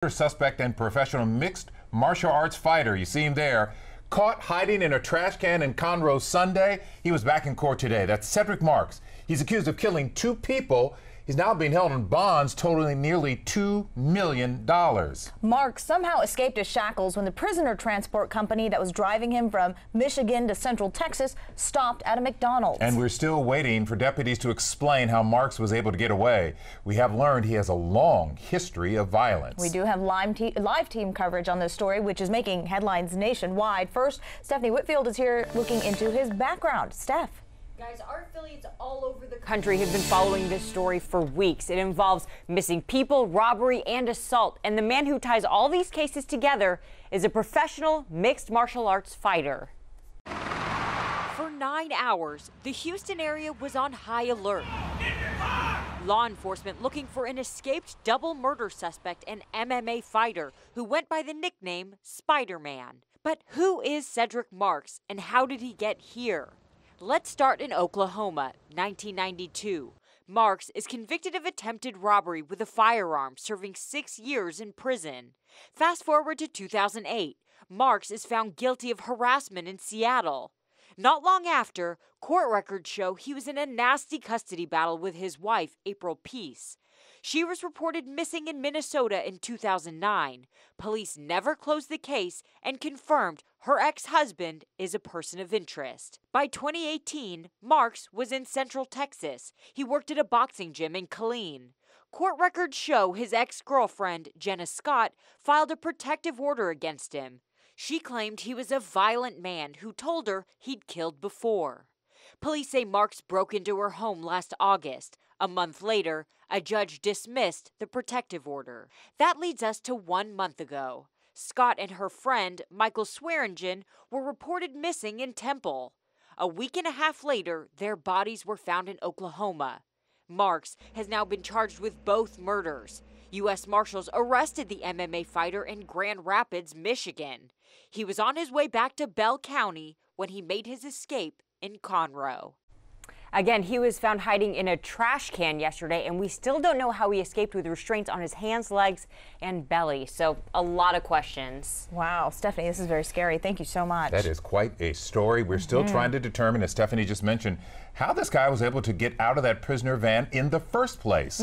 Suspect and professional mixed martial arts fighter. You see him there. Caught hiding in a trash can in Conroe Sunday. He was back in court today. That's Cedric Marks. He's accused of killing 2 people. He's now being held in bonds totaling nearly $2 million. Marks somehow escaped his shackles when the prisoner transport company that was driving him from Michigan to Central Texas stopped at a McDonald's. And we're still waiting for deputies to explain how Marks was able to get away. We have learned he has a long history of violence. We do have live team coverage on this story, which is making headlines nationwide. First, Stephanie Whitfield is here looking into his background. Steph. Guys, our affiliates all over the country have been following this story for weeks. It involves missing people, robbery, and assault. And the man who ties all these cases together is a professional mixed martial arts fighter. For 9 hours, the Houston area was on high alert. Law enforcement looking for an escaped double murder suspect and MMA fighter who went by the nickname Spider-Man. But who is Cedric Marks and how did he get here? Let's start in Oklahoma, 1992. Marks is convicted of attempted robbery with a firearm, serving 6 years in prison. Fast forward to 2008. Marks is found guilty of harassment in Seattle. Not long after, court records show he was in a nasty custody battle with his wife, April Peace. She was reported missing in Minnesota in 2009. Police never closed the case and confirmed her ex-husband is a person of interest. By 2018, Marks was in Central Texas. He worked at a boxing gym in Killeen. Court records show his ex-girlfriend, Jenna Scott, filed a protective order against him. She claimed he was a violent man who told her he'd killed before. Police say Marks broke into her home last August. A month later, a judge dismissed the protective order. That leads us to 1 month ago. Scott and her friend, Michael Swearingen, were reported missing in Temple. A week and a half later, their bodies were found in Oklahoma. Marks has now been charged with both murders. U.S. Marshals arrested the MMA fighter in Grand Rapids, Michigan. He was on his way back to Bell County when he made his escape in Conroe. Again, he was found hiding in a trash can yesterday, and we still don't know how he escaped with restraints on his hands, legs, and belly. So a lot of questions. Wow, Stephanie, this is very scary. Thank you so much. That is quite a story. We're still trying to determine, as Stephanie just mentioned, how this guy was able to get out of that prisoner van in the first place.